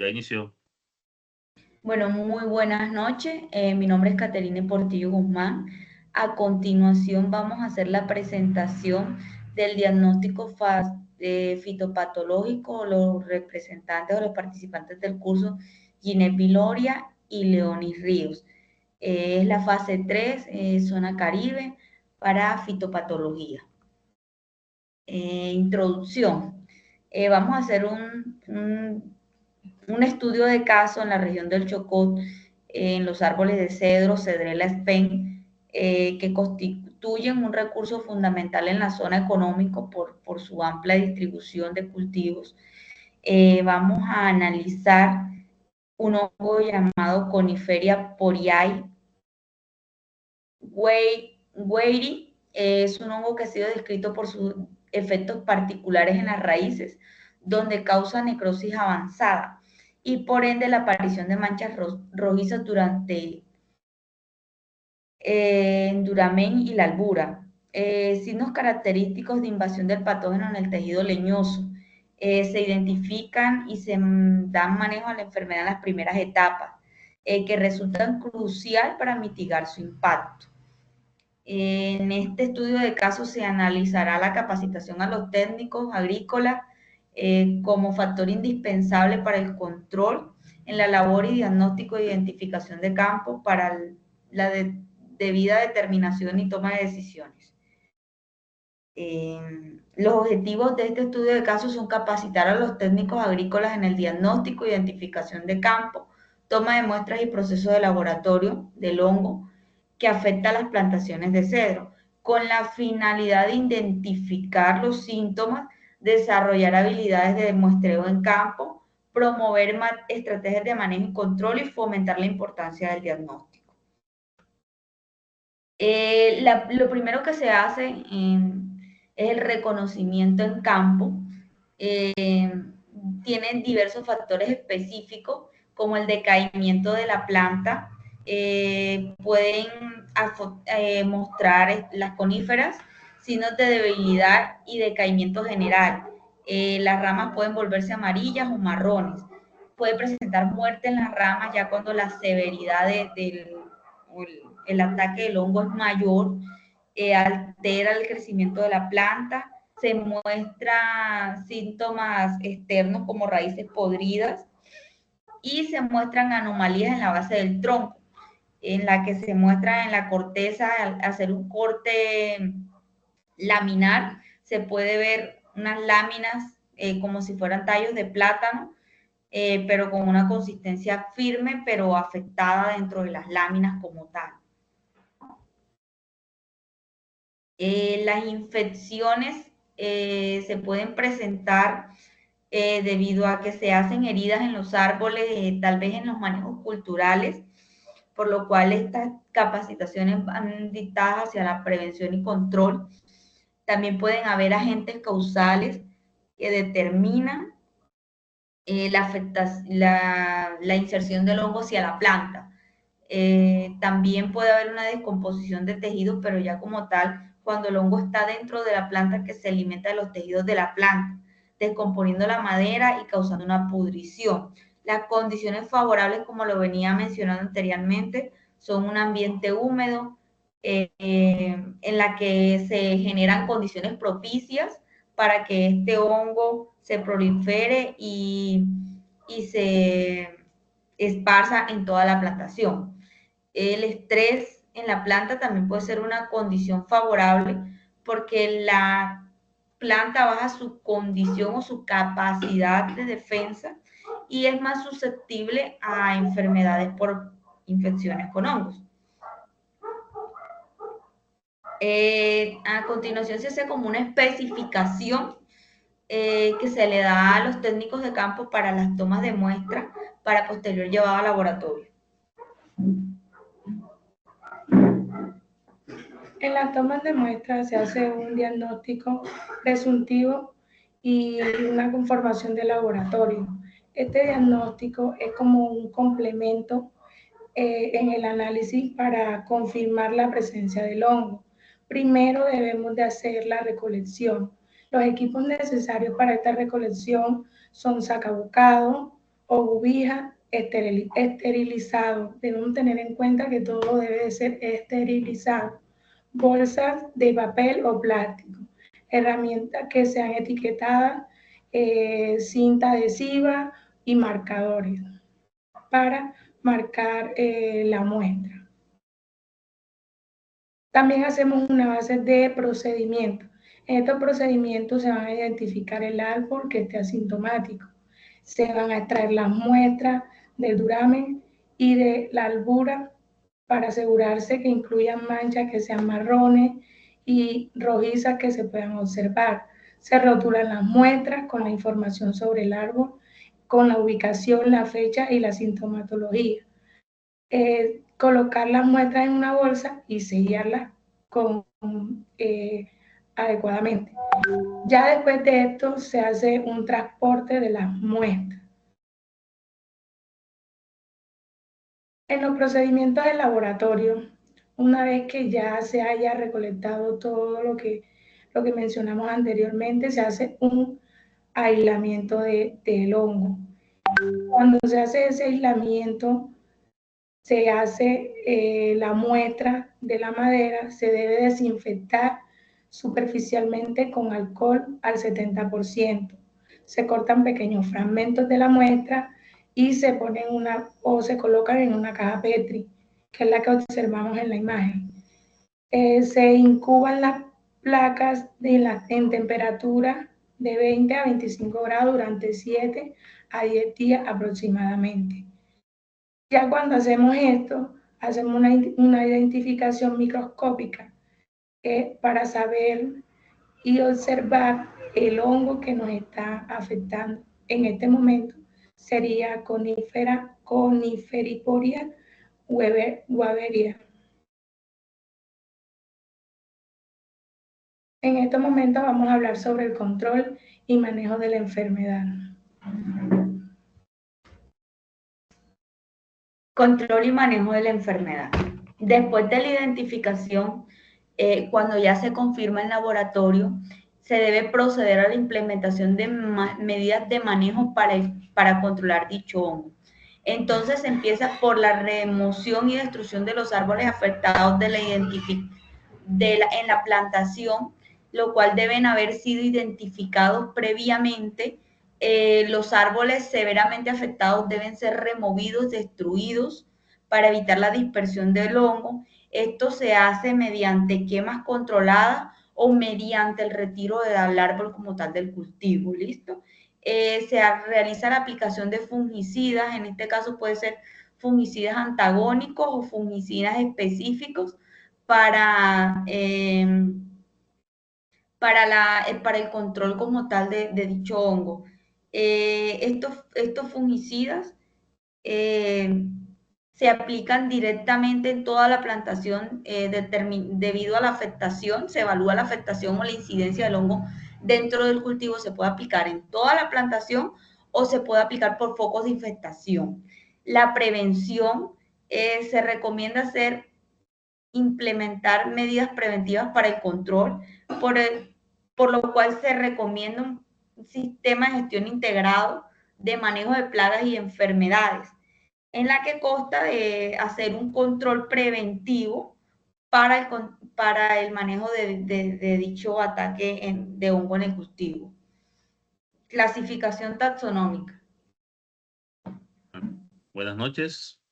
Ya inició. Bueno, muy buenas noches. Mi nombre es Caterine Portillo Guzmán. A continuación vamos a hacer la presentación del diagnóstico fitopatológico. Los representantes o los participantes del curso, Ginette Viloria y Leonis Ríos. Es la fase 3, zona Caribe, para fitopatología. Introducción. Vamos a hacer un estudio de caso en la región del Chocó, en los árboles de cedro, Cedrela spen, que constituyen un recurso fundamental en la zona económica por su amplia distribución de cultivos. Vamos a analizar un hongo llamado Coniferia poriae weiri. Es un hongo que ha sido descrito por sus efectos particulares en las raíces, donde causa necrosis avanzada y por ende la aparición de manchas rojizas durante en duramen y la albura. Signos característicos de invasión del patógeno en el tejido leñoso. Se identifican y se dan manejo a la enfermedad en las primeras etapas, que resultan crucial para mitigar su impacto. En este estudio de casos se analizará la capacitación a los técnicos agrícolas como factor indispensable para el control en la labor y diagnóstico e identificación de campo para la debida determinación y toma de decisiones. Los objetivos de este estudio de casos son capacitar a los técnicos agrícolas en el diagnóstico, identificación de campo, toma de muestras y procesos de laboratorio del hongo que afecta a las plantaciones de cedro, con la finalidad de identificar los síntomas, desarrollar habilidades de muestreo en campo, promover estrategias de manejo y control y fomentar la importancia del diagnóstico. Lo primero que se hace es el reconocimiento en campo. Tienen diversos factores específicos, como el decaimiento de la planta. Pueden mostrar las coníferas signos de debilidad y decaimiento general. Las ramas pueden volverse amarillas o marrones. Puede presentar muerte en las ramas ya cuando la severidad el ataque del hongo es mayor, altera el crecimiento de la planta, se muestran síntomas externos como raíces podridas y se muestran anomalías en la base del tronco, en la que se muestra en la corteza, al hacer un corte laminar, se puede ver unas láminas como si fueran tallos de plátano, pero con una consistencia firme, pero afectada dentro de las láminas como tal. Las infecciones se pueden presentar debido a que se hacen heridas en los árboles, tal vez en los manejos culturales, por lo cual estas capacitaciones van dictadas hacia la prevención y control. También pueden haber agentes causales que determinan la inserción del hongo hacia la planta. También puede haber una descomposición de tejidos, pero ya como tal, cuando el hongo está dentro de la planta que se alimenta de los tejidos de la planta, descomponiendo la madera y causando una pudrición. Las condiciones favorables, como lo venía mencionando anteriormente, son un ambiente húmedo, en la que se generan condiciones propicias para que este hongo se prolifere y se esparza en toda la plantación. El estrés en la planta también puede ser una condición favorable porque la planta baja su condición o su capacidad de defensa y es más susceptible a enfermedades por infecciones con hongos. A continuación se hace como una especificación que se le da a los técnicos de campo para las tomas de muestra para posterior llevado al laboratorio. En las tomas de muestras se hace un diagnóstico presuntivo y una conformación de laboratorio. Este diagnóstico es como un complemento en el análisis para confirmar la presencia del hongo. Primero debemos de hacer la recolección. Los equipos necesarios para esta recolección son sacabocado, o cubija esterilizado. Debemos tener en cuenta que todo debe de ser esterilizado. Bolsas de papel o plástico. Herramientas que sean etiquetadas, cinta adhesiva y marcadores para marcar la muestra. También hacemos una base de procedimientos. En estos procedimientos se van a identificar el árbol que esté asintomático. Se van a extraer las muestras del duramen y de la albura para asegurarse que incluyan manchas que sean marrones y rojizas que se puedan observar. Se rotulan las muestras con la información sobre el árbol, con la ubicación, la fecha y la sintomatología. Colocar las muestras en una bolsa y sellarlas adecuadamente. Ya después de esto se hace un transporte de las muestras. En los procedimientos del laboratorio, una vez que ya se haya recolectado todo lo que mencionamos anteriormente, se hace un aislamiento del hongo. Cuando se hace ese aislamiento, se hace la muestra de la madera, se debe desinfectar superficialmente con alcohol al 70%. Se cortan pequeños fragmentos de la muestra y se ponen se colocan en una caja Petri, que es la que observamos en la imagen. Se incuban las placas en temperatura de 20 a 25 grados durante 7 a 10 días aproximadamente. Ya cuando hacemos esto, hacemos una identificación microscópica para saber y observar el hongo que nos está afectando. En este momento sería Coniferiporia waberia. En este momento vamos a hablar sobre el control y manejo de la enfermedad. Control y manejo de la enfermedad. Después de la identificación, cuando ya se confirma en laboratorio, se debe proceder a la implementación de medidas de manejo para controlar dicho hongo. Entonces se empieza por la remoción y destrucción de los árboles afectados en la plantación, lo cual deben haber sido identificados previamente. Los árboles severamente afectados deben ser removidos, destruidos para evitar la dispersión del hongo. Esto se hace mediante quemas controladas o mediante el retiro del árbol como tal del cultivo, ¿listo? Se realiza la aplicación de fungicidas, en este caso puede ser fungicidas antagónicos o fungicidas específicos para el control como tal de dicho hongo. Estos fungicidas se aplican directamente en toda la plantación debido a la afectación, se evalúa la afectación o la incidencia del hongo dentro del cultivo, se puede aplicar en toda la plantación o se puede aplicar por focos de infestación. La prevención se recomienda implementar medidas preventivas para el control, por lo cual se recomienda un sistema de gestión integrado de manejo de plagas y enfermedades, en la que consta de hacer un control preventivo para el manejo de dicho ataque de hongo en el cultivo. Clasificación taxonómica. Buenas noches.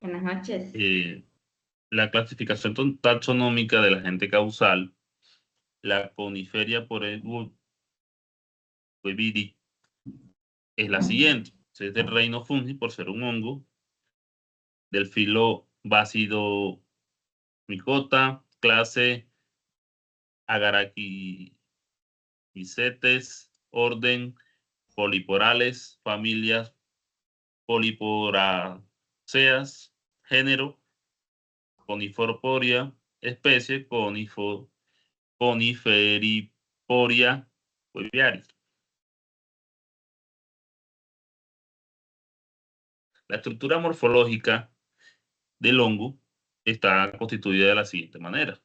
Buenas noches. La clasificación taxonómica del agente causal, la Coniferia poebiri, es la siguiente. Es del reino fungi por ser un hongo, del filo Basidomycota, clase Agarachisetes, orden Polyporales, familias Polyporaceas, género Coniferiporia, especie Coniferiporia weaviaris. La estructura morfológica del hongo está constituida de la siguiente manera.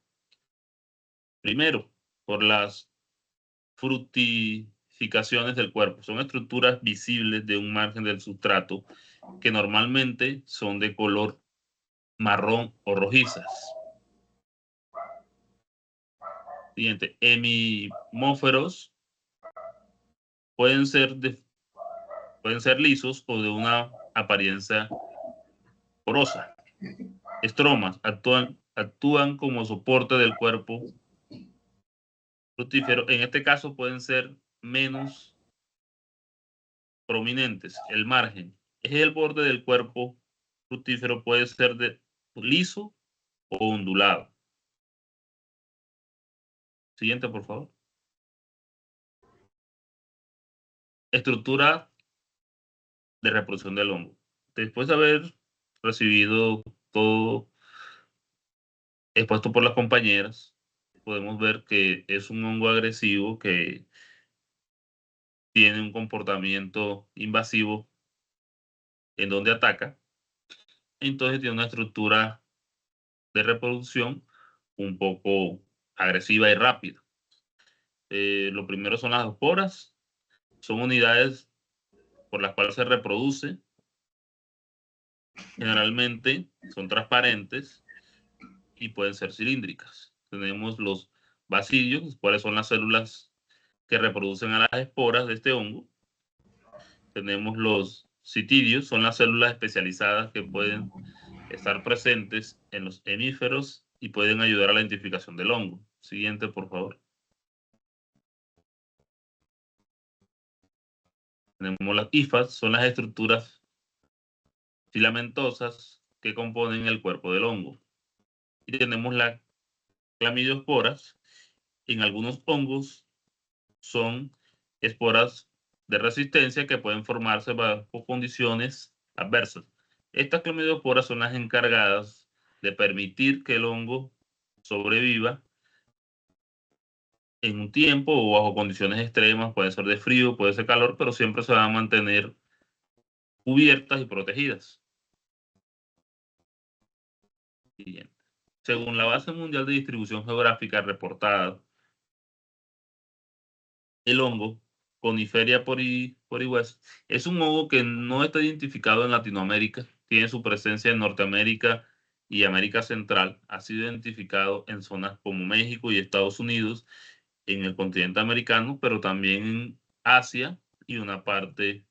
Primero, por las identificaciones del cuerpo. Son estructuras visibles de un margen del sustrato que normalmente son de color marrón o rojizas. Siguiente, hemimóferos pueden ser lisos o de una apariencia porosa. Estromas actúan como soporte del cuerpo fructífero. En este caso pueden ser menos prominentes. El margen es el borde del cuerpo fructífero, puede ser liso o ondulado. Siguiente, por favor. Estructura de reproducción del hongo. Después de haber recibido todo expuesto por las compañeras, podemos ver que es un hongo agresivo que tiene un comportamiento invasivo en donde ataca. Entonces tiene una estructura de reproducción un poco agresiva y rápida. Lo primero son las esporas. Son unidades por las cuales se reproduce. Generalmente son transparentes y pueden ser cilíndricas. Tenemos los bacilios, cuáles son las células que reproducen a las esporas de este hongo. Tenemos los citidios, son las células especializadas que pueden estar presentes en los hemíferos y pueden ayudar a la identificación del hongo. Siguiente, por favor. Tenemos las hifas, son las estructuras filamentosas que componen el cuerpo del hongo. Y tenemos las clamidiosporas. En algunos hongos son esporas de resistencia que pueden formarse bajo condiciones adversas. Estas clamidiosporas son las encargadas de permitir que el hongo sobreviva en un tiempo o bajo condiciones extremas, puede ser de frío, puede ser calor, pero siempre se van a mantener cubiertas y protegidas. Siguiente. Según la Base Mundial de Distribución Geográfica reportada, el hongo Coniferia poriwest es un hongo que no está identificado en Latinoamérica, tiene su presencia en Norteamérica y América Central, ha sido identificado en zonas como México y Estados Unidos, en el continente americano, pero también en Asia y una parte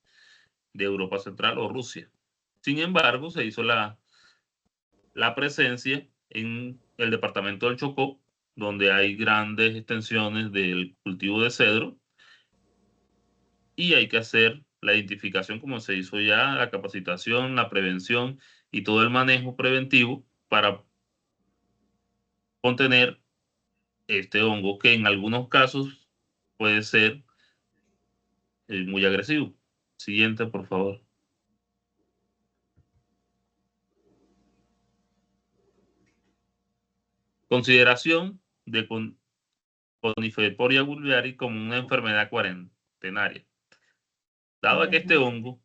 de Europa Central o Rusia. Sin embargo, se hizo la presencia en el departamento del Chocó, donde hay grandes extensiones del cultivo de cedro, y hay que hacer la identificación como se hizo ya, la capacitación, la prevención y todo el manejo preventivo para contener este hongo que en algunos casos puede ser muy agresivo. Siguiente, por favor. Consideración de Coniferia bulgaris como una enfermedad cuarentenaria. Dado que este hongo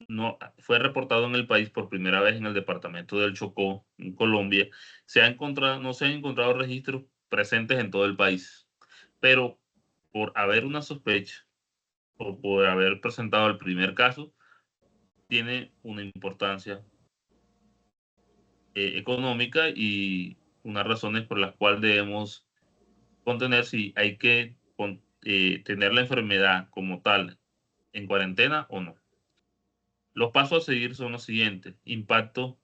no fue reportado en el país por primera vez en el departamento del Chocó, en Colombia, no se han encontrado registros presentes en todo el país. Pero por haber una sospecha o por haber presentado el primer caso, tiene una importancia económica y unas razones por las cuales debemos contener si hay que tener la enfermedad como tal en cuarentena o no. Los pasos a seguir son los siguientes. Impacto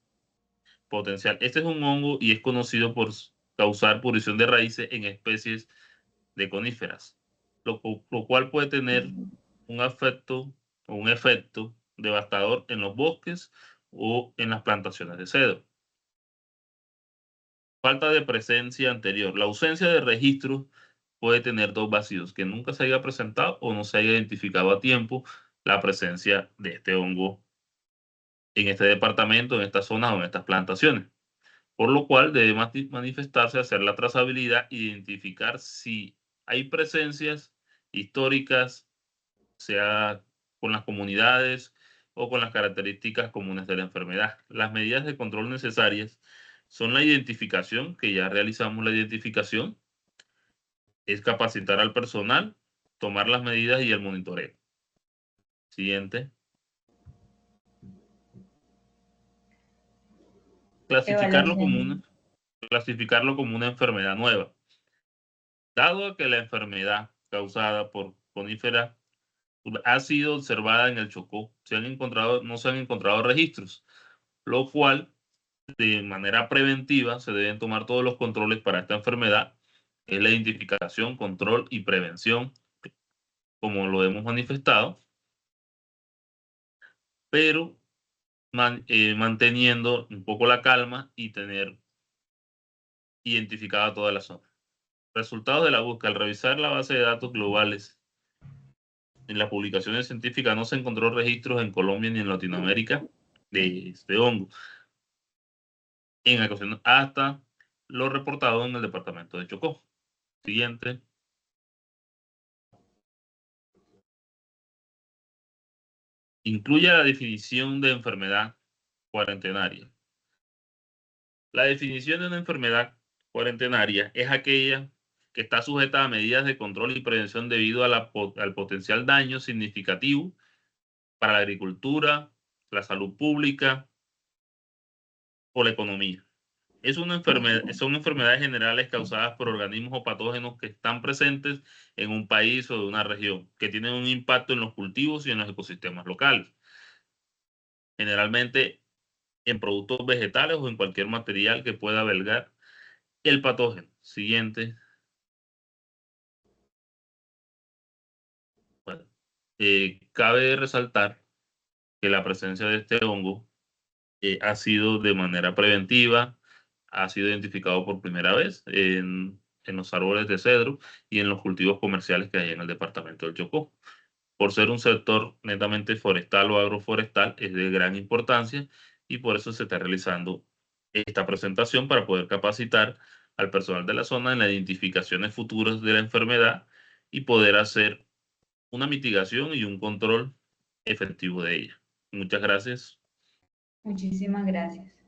potencial. Este es un hongo y es conocido por causar pudrición de raíces en especies de coníferas, lo cual puede tener un efecto devastador en los bosques o en las plantaciones de cedro. Falta de presencia anterior. La ausencia de registros puede tener dos vacíos: que nunca se haya presentado o no se haya identificado a tiempo la presencia de este hongo en este departamento, en esta zona o en estas plantaciones. Por lo cual debe manifestarse, hacer la trazabilidad, identificar si hay presencias históricas, sea con las comunidades o con las características comunes de la enfermedad. Las medidas de control necesarias son la identificación, que ya realizamos la identificación, es capacitar al personal tomar las medidas y el monitoreo. Siguiente. Clasificarlo como una enfermedad nueva. Dado que la enfermedad causada por coníferas ha sido observada en el Chocó, no se han encontrado registros, lo cual de manera preventiva se deben tomar todos los controles para esta enfermedad, es la identificación, control y prevención, como lo hemos manifestado, pero manteniendo un poco la calma y tener identificada toda la zona. Resultados de la búsqueda. Al revisar la base de datos globales, en las publicaciones científicas no se encontró registros en Colombia ni en Latinoamérica de este hongo, en ocasiones hasta lo reportado en el departamento de Chocó. Siguiente. Incluye la definición de enfermedad cuarentenaria. La definición de una enfermedad cuarentenaria es aquella que está sujeta a medidas de control y prevención debido a al potencial daño significativo para la agricultura, la salud pública o la economía. Son enfermedades generales causadas por organismos o patógenos que están presentes en un país o de una región, que tienen un impacto en los cultivos y en los ecosistemas locales. Generalmente en productos vegetales o en cualquier material que pueda albergar el patógeno. Siguiente. Bueno, cabe resaltar que la presencia de este hongo ha sido de manera preventiva, ha sido identificado por primera vez en los árboles de cedro y en los cultivos comerciales que hay en el departamento del Chocó. Por ser un sector netamente forestal o agroforestal, es de gran importancia y por eso se está realizando esta presentación para poder capacitar al personal de la zona en las identificaciones futuras de la enfermedad y poder hacer una mitigación y un control efectivo de ella. Muchas gracias. Muchísimas gracias.